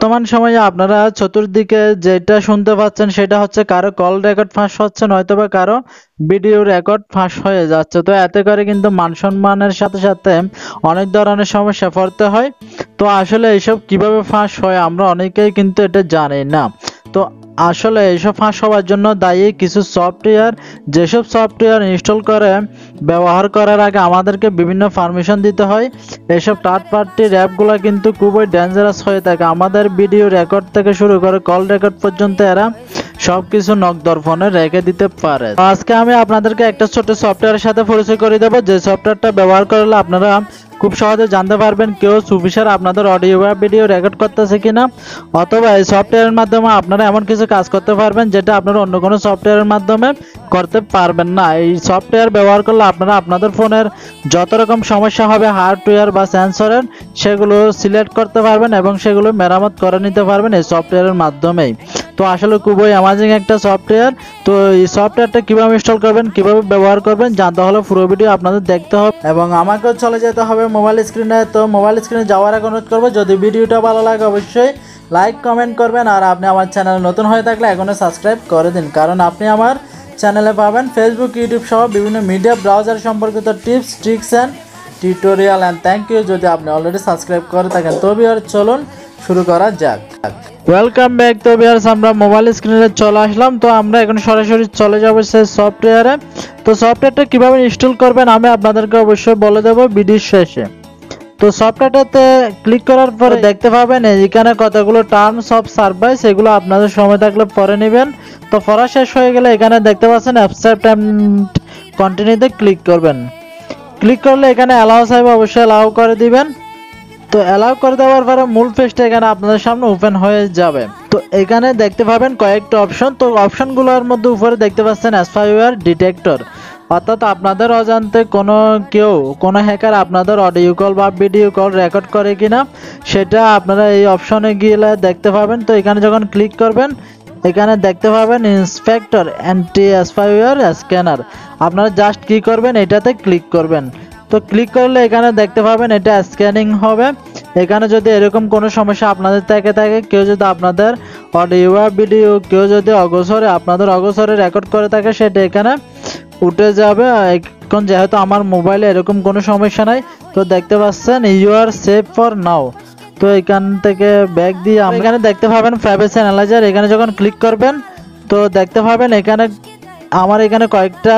বর্তমান সময়ে আপনারা চতুর্দিকে যেটা শুনতে পাচ্ছেন সেটা হচ্ছে কারো কল রেকর্ড ফাঁস হচ্ছে, নয়তোবা কারো ভিডিও রেকর্ড ফাঁস হয়ে যাচ্ছে। তো এতে করে কিন্তু মান সম্মানের সাথে সাথে অনেক ধরনের সমস্যা পড়তে হয়। তো আসলে এইসব কিভাবে ফাঁস হয় আমরা অনেকেই কিন্তু এটা জানি না। তো আসলে এইসব ফাঁস হওয়ার জন্য দায়ী কিছু সফটওয়্যার, যেসব সফটওয়্যার ইনস্টল করে ব্যবহার করার আগে আমাদেরকে বিভিন্ন পারমিশন দিতে হয়। এইসব থার্ড পার্টির অ্যাপগুলো কিন্তু খুবই ডেঞ্জারাস হয়ে থাকে। আমাদের ভিডিও রেকর্ড থেকে শুরু করে কল রেকর্ড পর্যন্ত এরা সবকিছু নকদর্পণে রেখে দিতে পারে। আজকে আমি আপনাদেরকে একটা ছোট সফটওয়্যারের সাথে পরিচয় করে দেবো, যে সফটওয়্যারটা ব্যবহার করলে আপনারা খুব সহজে জানতে পারবেন কেউ সুফিসার আপনাদের অডিও বা ভিডিও রেকর্ড করতেছে কিনা, অথবা এই সফটওয়্যারের মাধ্যমে আপনারা এমন কিছু কাজ করতে পারবেন যেটা আপনারা অন্য কোনো সফটওয়্যারের মাধ্যমে করতে পারবেন না। এই সফটওয়্যার ব্যবহার করলে আপনারা আপনাদের ফোনের যত রকম সমস্যা হবে হার্ডওয়্যার বা সেন্সরের, সেগুলো সিলেক্ট করতে পারবেন এবং সেগুলো মেরামত করে নিতে পারবেন এই সফটওয়্যারের মাধ্যমেই। তো আসলে খুবই অ্যামাজিং একটা সফটওয়্যার। তো এই সফটওয়্যারটা কিভাবে ইনস্টল করবেন, কিভাবে ব্যবহার করবেন জানতে হলে পুরো ভিডিও আপনাদের দেখতে হবে এবং আমাকেও চলে যেতে হবে মোবাইল স্ক্রিনে। তো মোবাইল স্ক্রিনে যাওয়ার আগে অনুরোধ করবো, যদি ভিডিওটা ভালো লাগে অবশ্যই লাইক কমেন্ট করবেন, আর আপনি আমার চ্যানেলে নতুন হয়ে থাকলে এখনই সাবস্ক্রাইব করে দিন, কারণ আপনি আমার চ্যানেলে পাবেন ফেসবুক, ইউটিউব সহ বিভিন্ন মিডিয়া ব্রাউজার সম্পর্কিত tips, tricks and tutorial. And thank you যদি আপনি অলরেডি সাবস্ক্রাইব করে থাকেন। তো ভিউয়ার চলুন শুরু করা যাক। Welcome back. তো ভিউয়ার্স আমরা মোবাইল স্ক্রিনে চলে আসলাম। তো আমরা এখন সরাসরি চলে যাব সেই সফটওয়্যারে। তো সফটওয়্যারটা কিভাবে ইনস্টল করবেন আমি আপনাদেরকে অবশ্যই বলে দেবো ভিডিওর শেষে। তো সফটওয়্যারটাতে ক্লিক করার পরে দেখতে পাবেন এখানে কতগুলো টার্মস অফ সার্ভিস, এগুলো আপনাদের সময় থাকলে পড়ে নেবেন। তো পড়া শেষ হয়ে গেলে এখানে দেখতে পাচ্ছেন অ্যাকসেপ্ট এন্ড কন্টিনিউতে ক্লিক করবেন। ক্লিক করলে এখানে অ্যালাউ চাইবে, অবশ্যই অ্যালাউ করে দিবেন। তো অ্যালাউ করে দেওয়ার পরে মূল পেজটা এখানে আপনাদের সামনে ওপেন হয়ে যাবে। তো এখানে দেখতে পাবেন কয়েকটা অপশন। তো অপশনগুলোর মধ্যে উপরে দেখতে পাচ্ছেন স্পাইওয়্যার ডিটেক্টর, অর্থাৎ আপনাদের অজান্তে কোনো হ্যাকার আপনাদের অডিও কল বা ভিডিও কল রেকর্ড করে কিনা সেটা আপনারা এই অপশনে গিয়ে দেখতে পাবেন। তো এখানে যখন ক্লিক করবেন এখানে দেখতে পাবেন ইন্সপেক্টর অ্যান্টি স্পাইওয়্যার স্ক্যানার, আপনারা জাস্ট কি করবেন এটাতে ক্লিক করবেন। তো ক্লিক করলে এখানে দেখতে পাবেন এটা স্ক্যানিং হবে। এখানে যদি এরকম কোনো সমস্যা আপনাদের থেকে থাকে, কেউ যদি আপনাদের অডিও বা ভিডিও কেউ যদি আপনাদের অগোচরে রেকর্ড করে থাকে, সেটা এখানে উঠে যাবে। এখন যেহেতু আমার মোবাইলে এরকম কোনো সমস্যা নাই, তো দেখতে পাচ্ছেন you are save for now. তো এখান থেকে ব্যাক দিয়ে এখানে দেখতে পাবেন প্রাইভেসি অ্যানালাইজার, এখানে যখন ক্লিক করবেন তো দেখতে পাবেন এখানে আমার এখানে কয়েকটা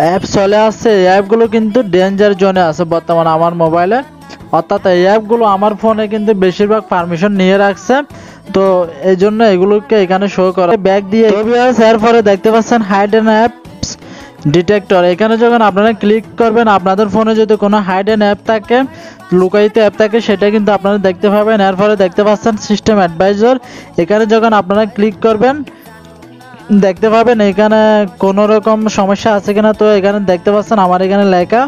অ্যাপ চলে আসছে। এই অ্যাপগুলো কিন্তু ডেঞ্জার জোনে আছে বর্তমানে আমার মোবাইলে, অর্থাৎ এই অ্যাপগুলো আমার ফোনে কিন্তু বেশিরভাগ পারমিশন নিয়ে রাখছে। তো এই জন্য এগুলোকে এখানে শো করে ব্যাক দিয়ে এরপরে দেখতে পাচ্ছেন হাইডেন অ্যাপস ডিটেক্টর। এখানে যখন আপনারা ক্লিক করবেন আপনাদের ফোনে যদি কোনো হাইডেন অ্যাপ থাকে, লুকায়িত অ্যাপ থাকে, সেটা কিন্তু আপনারা দেখতে পাবেন। এরপরে দেখতে পাচ্ছেন সিস্টেম অ্যাডভাইজার, এখানে যখন আপনারা ক্লিক করবেন দেখতে পাবেন এখানে কোনো রকম সমস্যা আছে কিনা। তো এখানে দেখতে পাচ্ছেন আমার এখানে লেখা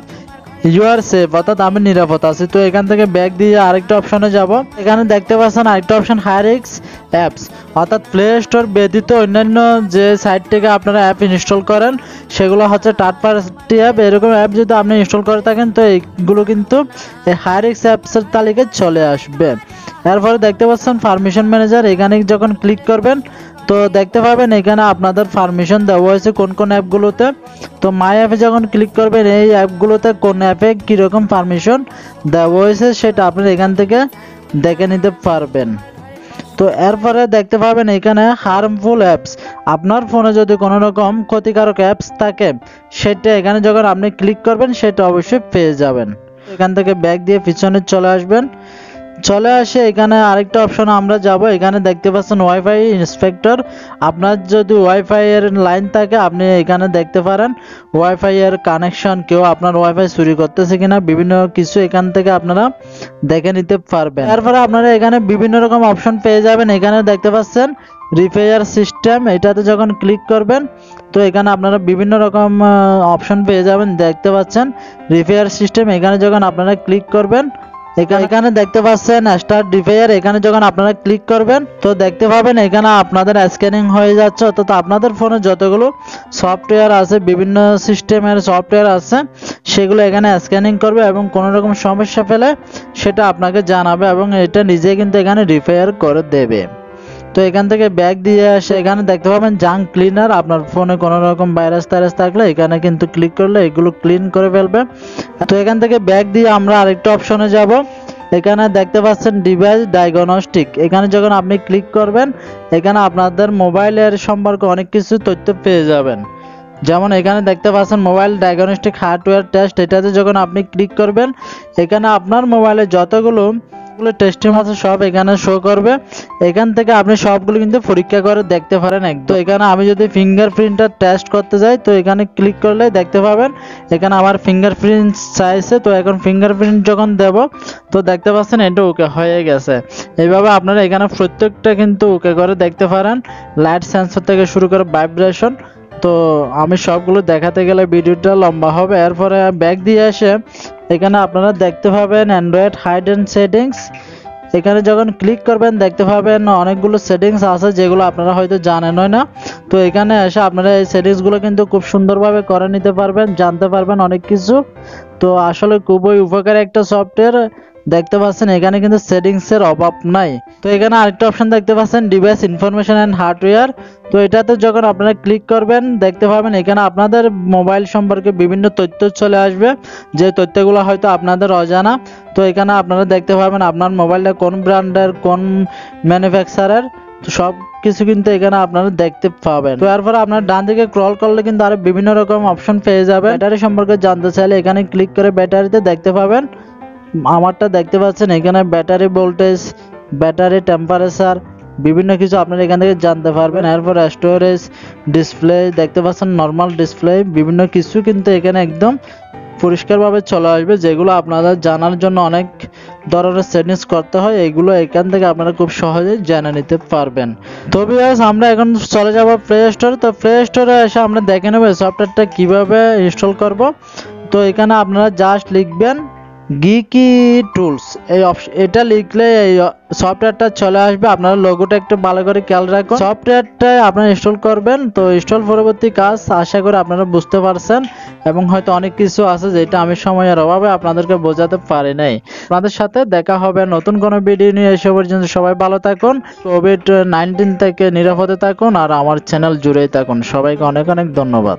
ইউ আর সেফ, অর্থাৎ আমি নিরাপদ আছি। তো এখান থেকে ব্যাক দিয়ে আরেকটা অপশনে যাব। এখানে দেখতে পাচ্ছেন আরেকটা অপশন হাই রিস্ক অ্যাপস, অর্থাৎ প্লে স্টোর ব্যতীত অন্যান্য যে সাইট থেকে আপনারা অ্যাপ ইনস্টল করেন সেগুলো হচ্ছে থার্ড পার্টি অ্যাপ। এরকম অ্যাপ যদি আপনি ইনস্টল করে থাকেন তো এইগুলো কিন্তু এই হাই রিস্ক অ্যাপসের তালিকায় চলে আসবে। এরপরে দেখতে পাচ্ছেন পারমিশন ম্যানেজার, এখানে যখন ক্লিক করবেন তো দেখতে পাবেন এখানে আপনাদের পারমিশন দেওয়া হয়েছে কোন কোন অ্যাপগুলোতে। তো মাই অ্যাপে যখন ক্লিক করবেন এই অ্যাপগুলোতে কোন অ্যাপে কীরকম পারমিশন দেওয়া হয়েছে সেটা আপনারা এখান থেকে দেখে নিতে পারবেন। তো এরপরে দেখতে পাবেন এখানে হার্মফুল অ্যাপস, আপনার ফোনে যদি কোনো রকম ক্ষতিকারক অ্যাপস থাকে সেটা এখানে যখন আপনি ক্লিক করবেন সেটা অবশ্যই পেয়ে যাবেন। এখান থেকে ব্যাক দিয়ে পিছনে চলে আসবেন। চলে আসে এখানে আরেকটা অপশন আমরা যাব। এখানে দেখতে পাচ্ছেন ওয়াইফাই ইন্সপেক্টর, আপনার যদি ওয়াইফাই এর লাইন থাকে আপনি এখানে দেখতে পারেন ওয়াইফাই এর কানেকশন, কেউ আপনার ওয়াইফাই চুরি করতেছে কিনা, বিভিন্ন কিছু এখান থেকে আপনারা দেখে নিতে পারবেন। তারপরে আপনারা এখানে বিভিন্ন রকম অপশন পেয়ে যাবেন। এখানে দেখতে পাচ্ছেন রিপেয়ার সিস্টেম, এটাতে যখন ক্লিক করবেন তো এখানে আপনারা বিভিন্ন রকম অপশন পেয়ে যাবেন। দেখতে পাচ্ছেন রিপেয়ার সিস্টেম, এখানে যখন আপনারা ক্লিক করবেন এখানে দেখতে পাচ্ছেন স্টার্ট ডিভাইয়ার, এখানে যখন আপনারা ক্লিক করবেন তো দেখতে পাবেন এখানে আপনাদের স্ক্যানিং হয়ে যাচ্ছে, অর্থাৎ আপনাদের ফোনে যতগুলো সফটওয়্যার আছে, বিভিন্ন সিস্টেমের সফটওয়্যার আছে, সেগুলো এখানে স্ক্যানিং করবে এবং কোনো রকম সমস্যা পেলে সেটা আপনাকে জানাবে এবং এটা নিজে কিন্তু এখানে রিপেয়ার করে দেবে। তো এখান থেকে ব্যাক দিয়ে আসে এখানে দেখতে পাবেন জাঙ্ক ক্লিনার, আপনার ফোনে কোনো রকম ভাইরাস টাইরাস থাকলে এখানে কিন্তু ক্লিক করলে এগুলো ক্লিন করে ফেলবে। তো এখান থেকে ব্যাক দিয়ে আমরা আরেকটা অপশনে যাব, এখানে দেখতে পাচ্ছেন ডিভাইস ডায়াগনস্টিক, এখানে যখন আপনি ক্লিক করবেন এখানে আপনাদের মোবাইলের সম্পর্কে অনেক কিছু তথ্য পেয়ে যাবেন। যেমন এখানে দেখতে পাচ্ছেন মোবাইল ডায়াগনস্টিক হার্ডওয়্যার টেস্ট, এটাতে যখন আপনি ক্লিক করবেন এখানে আপনার মোবাইলে যতগুলো টেস্টিং আছে সব এখানে শো করবে। এখান থেকে আপনি সবগুলো কিন্তু পরীক্ষা করে দেখতে পারেন একদম। এখানে আমি যদি ফিঙ্গারপ্রিন্টটা টেস্ট করতে যাই তো এখানে ক্লিক করলে দেখতে পাবেন এখানে আমার ফিঙ্গারপ্রিন্ট চাইছে, তো এখন ফিঙ্গারপ্রিন্ট যখন দেব তো দেখতে পাচ্ছেন এটা ওকে হয়ে গেছে। এইভাবে আপনারা এখানে প্রত্যেকটা কিন্তু ওকে করে দেখতে পারেন, লাইট সেন্সর থেকে শুরু করে ভাইব্রেশন। তো আমি সবগুলো দেখাতে গেলে ভিডিওটা লম্বা হবে। এরপরে ব্যাক দিয়ে এসে এখানে আপনারা দেখতে পাবেন অ্যান্ড্রয়েড হাইডেন সেটিংস, এখানে যখন ক্লিক করবেন দেখতে পাবেন অনেকগুলো সেটিংস আছে যেগুলো আপনারা হয়তো জানেনই না। তো এখানে এসে আপনারা এই সেটিংসগুলো কিন্তু খুব সুন্দরভাবে করে নিতে পারবেন, জানতে পারবেন অনেক কিছু। তো আসলে খুবই উপকারী একটা সফটওয়্যার। দেখতে পাচ্ছেন এখানে কিন্তু সেটিংসের অভাব নাই। তো এখানে আরেকটা অপশন দেখতে পাচ্ছেন ডিভাইস ইনফরমেশন অ্যান্ড হার্ডওয়্যার, তো এটাতে যখন আপনারা ক্লিক করবেন দেখতে পাবেন এখানে আপনাদের মোবাইল সম্পর্কে বিভিন্ন তথ্য চলে আসবে, যে তথ্যগুলো হয়তো আপনাদের অজানা। তো এখানে আপনারা দেখতে পাবেন আপনার মোবাইলটা কোন ব্র্যান্ডের, কোন ম্যানুফ্যাকচারের, তো সব কিছু কিন্তু এখানে আপনারা দেখতে পাবেন। তো এরপর আপনার ডান দিকে স্ক্রল করলে কিন্তু আরো বিভিন্ন রকম অপশন পেয়ে যাবেন। ব্যাটারি সম্পর্কে জানতে চাইলে এখানে ক্লিক করে ব্যাটারিতে দেখতে পাবেন, আমারটা দেখতে পাচ্ছেন এখানে ব্যাটারি ভোল্টেজ, ব্যাটারি টেম্পারেচার, বিভিন্ন কিছু আপনারা এখান থেকে জানতে পারবেন। এরপর স্টোরেজ, ডিসপ্লে দেখতে পাচ্ছেন নর্মাল ডিসপ্লে, বিভিন্ন কিছু কিন্তু এখানে একদম পরিষ্কারভাবে চলে আসবে, যেগুলো আপনাদের জানার জন্য অনেক ধরনের সেটিংস করতে হয়, এগুলো এখান থেকে আপনারা খুব সহজেই জেনে নিতে পারবেন। তো ভিউয়ার্স আমরা এখন চলে যাব প্লে স্টোর। তো প্লে স্টোরে এসে আমরা দেখে নেব সফটওয়্যারটা কিভাবে ইনস্টল করব। তো এখানে আপনারা জাস্ট লিখবেন গিকি টুলস, এই এটা লিখলে এই সফটওয়্যারটা চলে আসবে। আপনারা লোগোটা একটু ভালো করে খেয়াল রাখুন। সফটওয়্যারটা আপনারা ইনস্টল করবেন, তো ইনস্টল পরবর্তী কাজ আশা করি আপনারা বুঝতে পারছেন এবং হয়তো অনেক কিছু আছে যেটা আমি সময়ের অভাবে আপনাদেরকে বোঝাতে পারি নাই। আপনাদের সাথে দেখা হবে নতুন কোনো ভিডিও নিয়ে। এসে পর্যন্ত সবাই ভালো থাকুন, কোভিড-19 থেকে নিরাপদে থাকুন আর আমার চ্যানেল জুড়েই থাকুন। সবাইকে অনেক অনেক ধন্যবাদ।